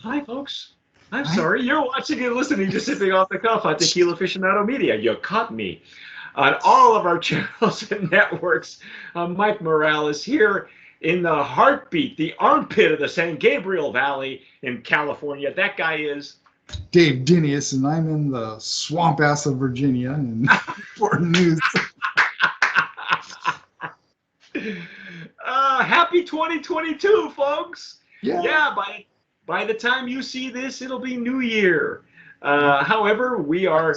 Hi, folks. I'm sorry. You're watching and listening to Sipping Off the Cuff on Tequila Aficionado Media. You caught me. On all of our channels and networks, Mike Morales here in the heartbeat, the armpit of the San Gabriel Valley in California. That guy is Dave Dinius, and I'm in the swamp ass of Virginia and for news. Happy 2022, folks. Yeah. By the time you see this, it'll be New Year. However, we're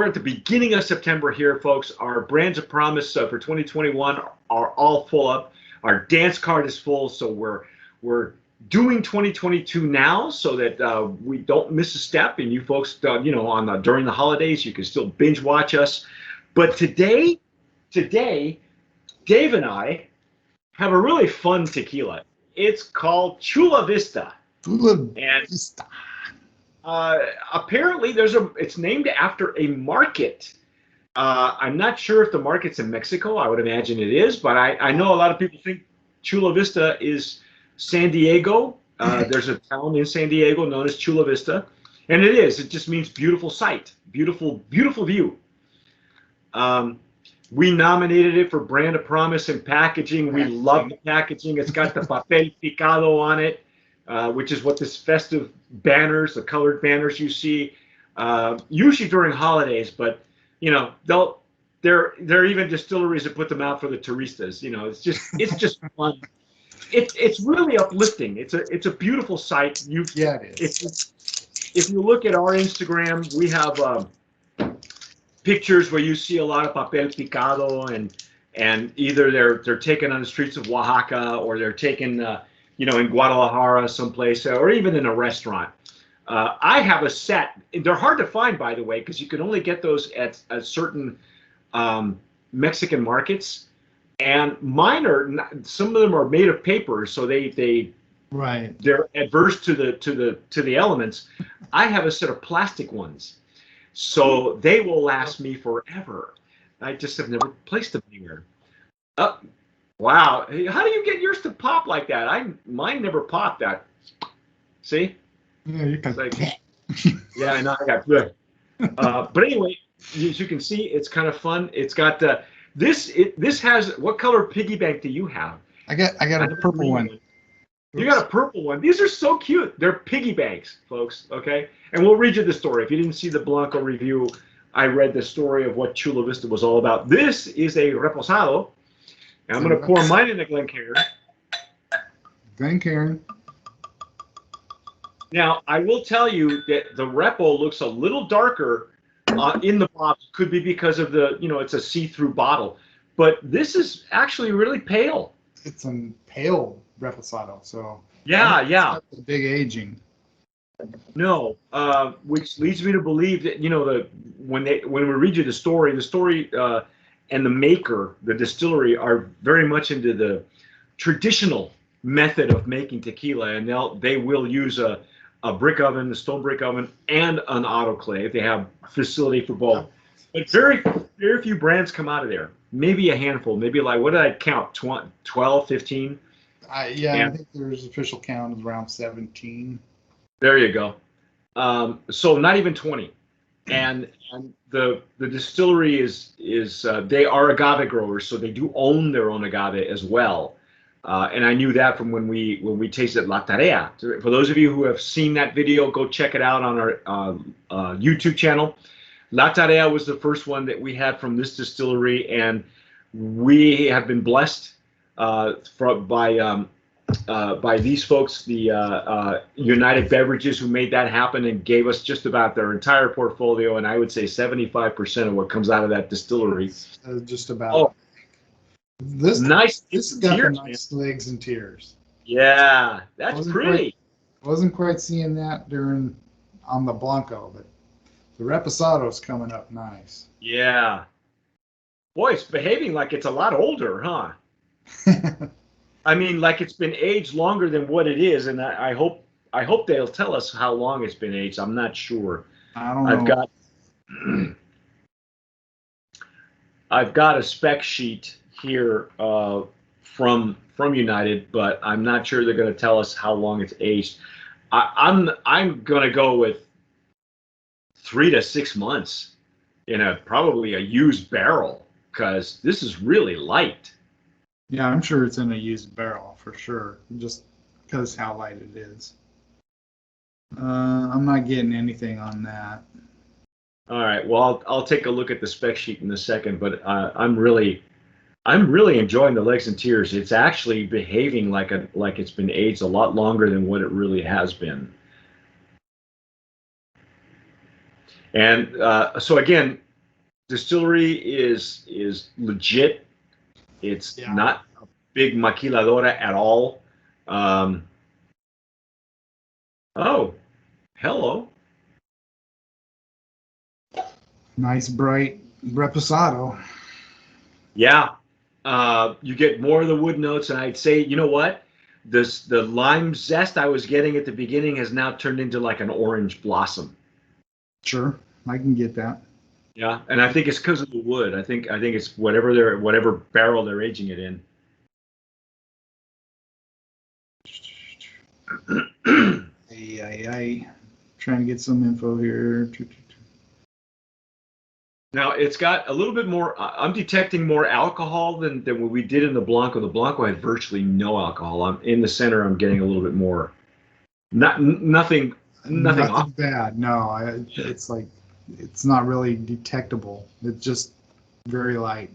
at the beginning of September here, folks. Our brands of promise for 2021 are all full up. Our dance card is full, so we're doing 2022 now, so that we don't miss a step. And you folks, during the holidays, you can still binge watch us. But today, Dave and I have a really fun tequila. It's called Chula Vista. Vista. Apparently, it's named after a market. I'm not sure if the market's in Mexico. I would imagine it is, but I know a lot of people think Chula Vista is San Diego. There's a town in San Diego known as Chula Vista, and it is. It just means beautiful sight, beautiful view. We nominated it for Brand of Promise and packaging. We love the packaging. It's got the papel picado on it, which is what this festive banners, the colored banners you see, usually during holidays. But there are even distilleries that put them out for the turistas. It's just fun. It's really uplifting. It's a beautiful sight. It is. If you look at our Instagram, we have pictures where you see a lot of papel picado, and either they're taken on the streets of Oaxaca, or they're taken in Guadalajara someplace, or even in a restaurant. I have a set. They're hard to find, by the way, because you can only get those at certain Mexican markets. And mine some of them are made of paper, so they're adverse to the elements. I have a set of plastic ones, so they will last me forever. I just have never placed them anywhere. Wow, how do you get yours to pop like that? Mine never popped. That, see? Yeah, you can. Yeah, I know. I got good. But anyway, as you can see, it's kind of fun. It's got this has, what color piggy bank do you have? I got a purple one. You got a purple one. These are so cute. They're piggy banks, folks. Okay, and we'll read you the story. If you didn't see the Blanco review, I read the story of what Chula Vista was all about. This is a Reposado, and I'm going to pour mine in the Glencairn. Now, I will tell you that the Repo looks a little darker in the bottle. Could be because of it's a see-through bottle, but this is actually really pale. It's a pale Reposado, so yeah. It's the big aging. No, which leads me to believe that when we read you the story and the maker, the distillery, are very much into the traditional method of making tequila, and they will use a brick oven, a stone brick oven, and an autoclave. They have facility for both. But very few brands come out of there. Maybe a handful. Maybe, like, what did I count? 12, 15? I think there's official count is around 17. There you go. So not even 20. And the distillery is they are agave growers, so they do own their own agave as well. And I knew that from when we tasted La Tarea. For those of you who have seen that video, go check it out on our YouTube channel. La Tarea was the first one that we had from this distillery, and we have been blessed by these folks, the United Beverages, who made that happen and gave us just about their entire portfolio, and I would say 75% of what comes out of that distillery. Just about. Oh, this nice. This got the nice legs and tears. Yeah, that's pretty. Wasn't quite seeing that on the Blanco, but the Reposado's coming up nice. Yeah. Boy, it's behaving like it's a lot older, huh? I mean, like it's been aged longer than what it is, and I hope they'll tell us how long it's been aged. I'm not sure. I don't know. I've got a spec sheet here from United, but I'm not sure they're going to tell us how long it's aged. I'm going to go with 3 to 6 months in a probably a used barrel because this is really light. Yeah, I'm sure it's in a used barrel for sure, just because how light it is. I'm not getting anything on that. All right, well I'll take a look at the spec sheet in a second, but I'm really enjoying the legs and tears. It's actually behaving like it's been aged a lot longer than what it really has been. And so again, distillery is legit. It's not a big maquiladora at all. Oh, hello. Nice bright reposado. Yeah, you get more of the wood notes, and I'd say, you know what? The lime zest I was getting at the beginning has now turned into like an orange blossom. Sure, I can get that. Yeah, and I think it's because of the wood. I think it's whatever barrel they're aging it in. Trying to get some info here. Now it's got a little bit more. I'm detecting more alcohol than what we did in the Blanco. The Blanco had virtually no alcohol. I'm in the center. I'm getting a little bit more. Nothing off. Bad. No, it's like it's not really detectable. It's just very light.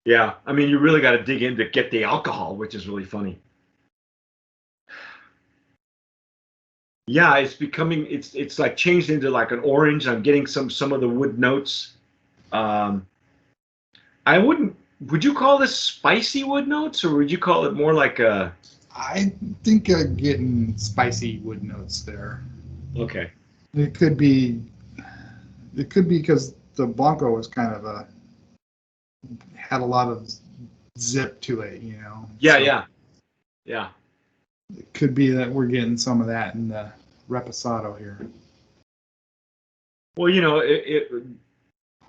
Yeah, I mean, you really got to dig in to get the alcohol, which is really funny. Yeah, it's becoming. It's like changed into like an orange. I'm getting some of the wood notes. I wouldn't. Would you call this spicy wood notes, or would you call it more like a? I think I'm getting spicy wood notes there. Okay. It could be because the Blanco was kind of had a lot of zip to it, you know. Yeah, so yeah. It could be that we're getting some of that in the Reposado here. Well, you know,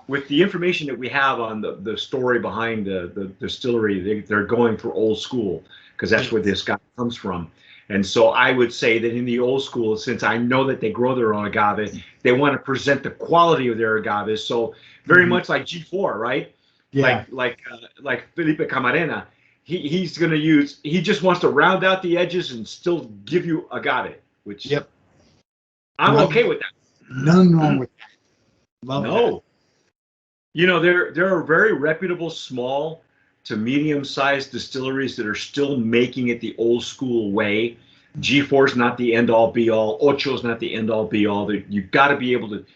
with the information that we have on the story behind the distillery, they're going for old school because that's where this guy comes from. And so I would say that in the old school, since I know that they grow their own agave, they want to present the quality of their agaves. So very much like G4, right? Yeah. Like Felipe Camarena, he's going to use. He just wants to round out the edges and still give you agave, which I'm okay with that. None wrong with that. Love that. You know, there are very reputable small to medium-sized distilleries that are still making it the old school way. G4 is not the end-all be-all. Ocho is not the end-all be-all. You've got to be able to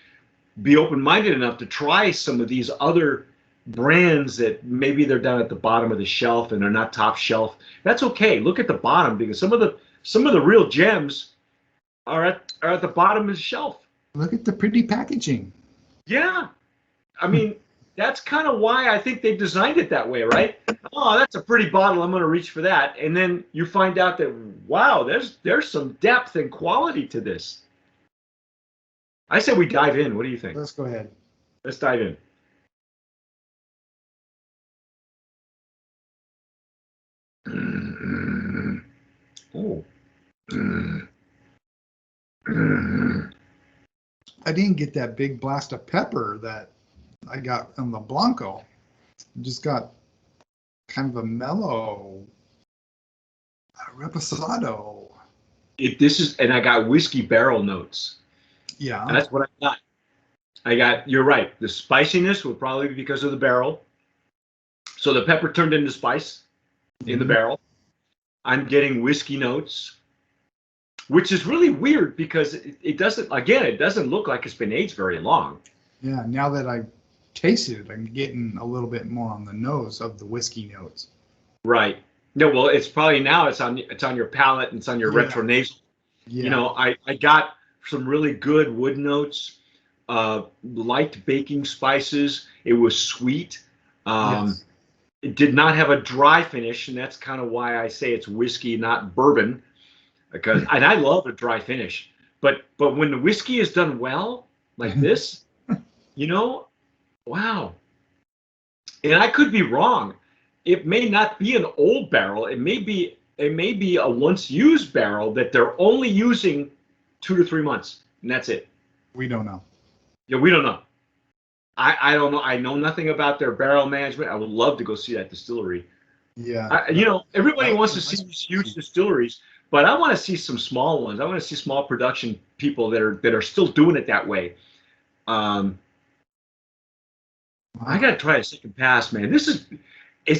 be open-minded enough to try some of these other brands that maybe they're down at the bottom of the shelf and they're not top shelf. That's okay. Look at the bottom because some of the real gems are at the bottom of the shelf. Look at the pretty packaging. Yeah. I mean, that's kind of why I think they designed it that way, right? Oh, that's a pretty bottle. I'm going to reach for that. And then you find out that, wow, there's some depth and quality to this. I say we dive in. What do you think? Let's go ahead. Let's dive in. Oh. I didn't get that big blast of pepper that I got on the Blanco. Just got kind of a mellow reposado. And I got whiskey barrel notes. Yeah. And that's what I got. You're right. The spiciness would probably be because of the barrel. So the pepper turned into spice in the barrel. I'm getting whiskey notes, which is really weird because it doesn't look like it's been aged very long. Yeah, now that I've tasted it, I'm getting a little bit more on the nose of the whiskey notes. Right. No, well, it's probably now it's on your palate and it's on your retronasal. Yeah. You know, I got some really good wood notes, light baking spices. It was sweet. It did not have a dry finish, and that's kind of why I say it's whiskey, not bourbon. And I love a dry finish, but when the whiskey is done well, like this, you know, wow. And I could be wrong. it may not be an old barrel. It may be a once used barrel that they're only using 2 to 3 months, and that's it. We don't know. Yeah, we don't know. I don't know. I know nothing about their barrel management. I would love to go see that distillery. Yeah. Everybody wants to see these huge distilleries, but I want to see some small ones. I want to see small production people that are still doing it that way. I got to try a second pass, man. It's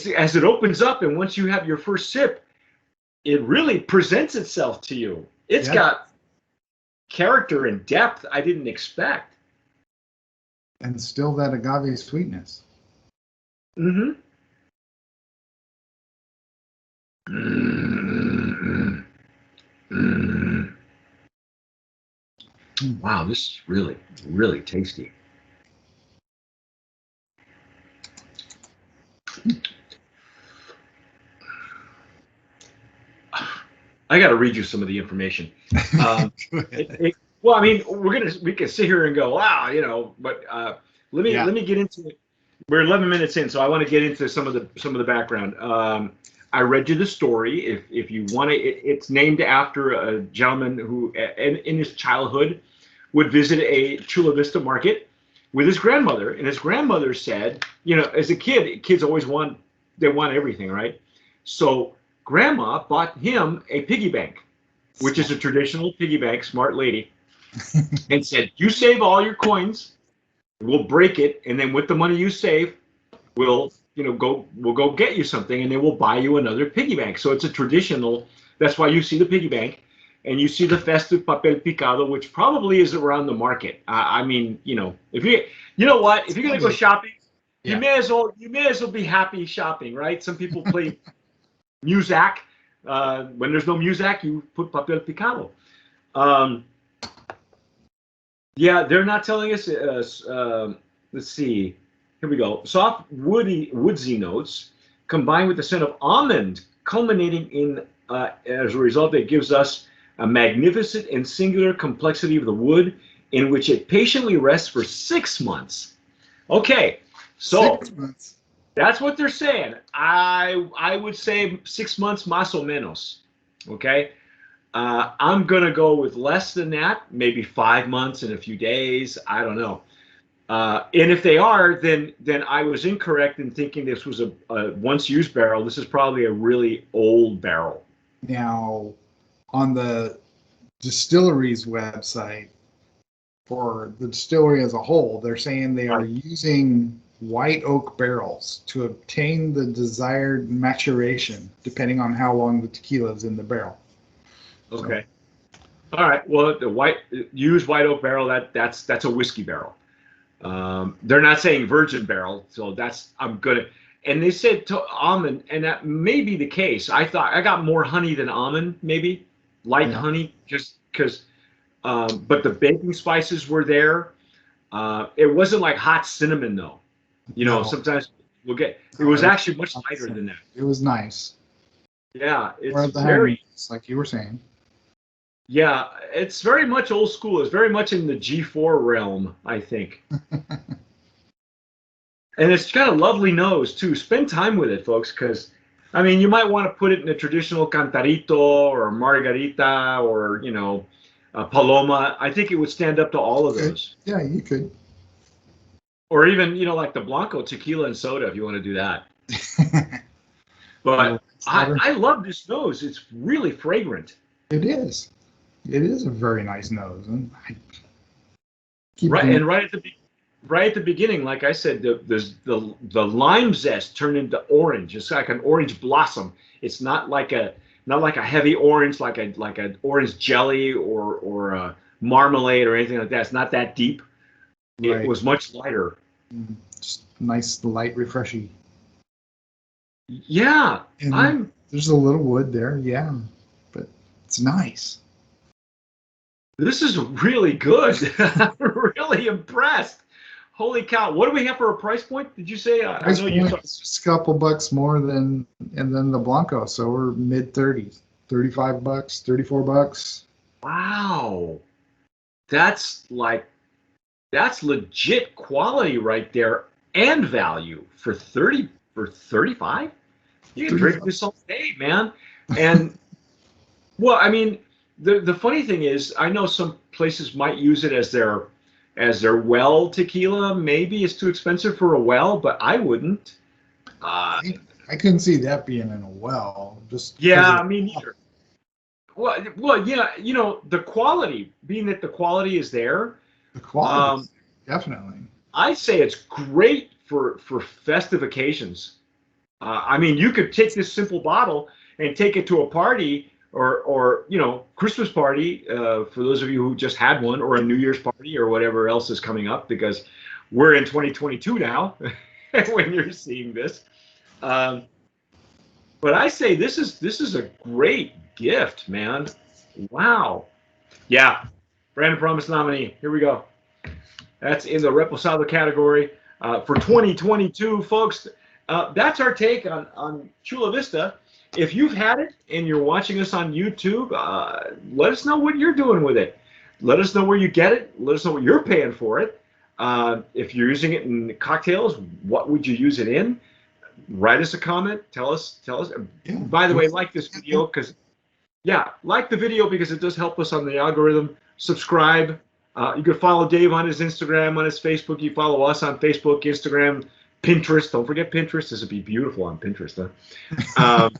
as it opens up, and once you have your first sip, it really presents itself to you. It's got character and depth I didn't expect. And still that agave sweetness. Mm-hmm. Wow, this is really, really tasty. I got to read you some of the information. Well, I mean, we can sit here and go, wow, but let me get into it. We're 11 minutes in, so I want to get into some of the background. I read you the story. If you want to, it's named after a gentleman who, in his childhood, would visit a Chula Vista market with his grandmother, and his grandmother said, as a kid, kids always want everything, right? So Grandma bought him a piggy bank, which is a traditional piggy bank, smart lady, and said, "You save all your coins, we'll break it, and then with the money you save, we'll go get you something, and then we'll buy you another piggy bank." So it's a traditional. That's why you see the piggy bank, and you see the festive papel picado, which probably is around the market. I mean, if you're gonna go shopping, you may as well be happy shopping, right? Some people play Muzak. When there's no Muzak, you put papel picado. They're not telling us. Let's see. Here we go. Soft, woodsy notes combined with the scent of almond, culminating in, as a result, it gives us a magnificent and singular complexity of the wood in which it patiently rests for 6 months. Okay, so 6 months. That's what they're saying. I would say 6 months más o menos. Okay. I'm going to go with less than that, maybe 5 months and a few days. I don't know. And if they are, then I was incorrect in thinking this was a once used barrel. This is probably a really old barrel. Now, on the distillery's website, for the distillery as a whole, they're saying they are using white oak barrels to obtain the desired maturation, depending on how long the tequila is in the barrel. Okay. So. All right. Well, the used white oak barrel, that's a whiskey barrel. They're not saying virgin barrel, so I'm gonna. And they said to almond, and that may be the case. I thought I got more honey than almond, maybe light honey, just because. But the baking spices were there. It wasn't like hot cinnamon though. Sometimes we'll get. It was actually much lighter than that. It was nice. Yeah, it's very like you were saying. Yeah, it's very much old school. It's very much in the G4 realm, I think. And it's got a lovely nose too. Spend time with it, folks, because I mean, you might want to put it in a traditional cantarito or margarita or Paloma. I think it would stand up to all of those. Yeah, you could. Or even, like the Blanco, tequila and soda, if you want to do that. But I love this nose. It's really fragrant. It is. It is a very nice nose. And right at the beginning, like I said, the lime zest turned into orange. It's like an orange blossom. It's not like a heavy orange, like an orange jelly or a marmalade or anything like that. It's not that deep. It was much lighter. Just nice, light, refreshing. Yeah, and there's a little wood there, but it's nice. This is really good. I'm really impressed. Holy cow! What do we have for a price point? Did you say? Price point is just a couple bucks more than the Blanco, so we're mid-30s, $35, $34. Wow, that's legit quality right there and value for 35. You can drink this all day, man. And well, I mean, the funny thing is, I know some places might use it as their well tequila. Maybe it's too expensive for a well, but I wouldn't. I couldn't see that being in a well. Just Yeah, me neither. Well, yeah, the quality, being that the quality is there, the quality, definitely. I say it's great for festive occasions. I mean, you could take this simple bottle and take it to a party or Christmas party for those of you who just had one, or a New Year's party or whatever else is coming up, because we're in 2022 now when you're seeing this. But I say this is a great gift, man. Wow. Yeah. Brandon Promise nominee. Here we go. That's in the Reposado category for 2022, folks. That's our take on Chula Vista. If you've had it and you're watching us on YouTube, let us know what you're doing with it. Let us know where you get it. Let us know what you're paying for it. If you're using it in cocktails, what would you use it in? Write us a comment. Tell us. Yeah. By the way, like this video because it does help us on the algorithm. Subscribe. You can follow Dave on his Instagram, on his Facebook. You follow us on Facebook, Instagram, Pinterest. Don't forget Pinterest. This would be beautiful on Pinterest, huh?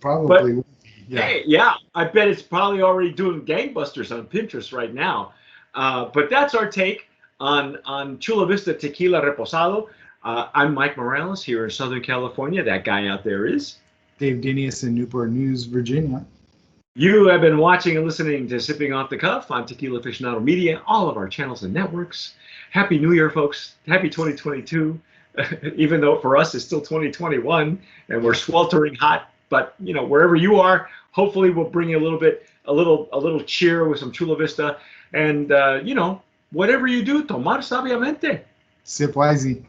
Probably. But, yeah. Hey, yeah. I bet it's probably already doing gangbusters on Pinterest right now. But that's our take on Chula Vista Tequila Reposado. I'm Mike Morales here in Southern California. That guy out there is Dave Dinius in Newport News, Virginia. You have been watching and listening to Sipping Off the Cuff on Tequila Aficionado Media, all of our channels and networks. Happy New Year, folks. Happy 2022. Even though for us it's still 2021 and we're sweltering hot, but wherever you are, hopefully we'll bring you a little cheer with some Chula Vista. And whatever you do, tomar sabiamente. Sip wisely.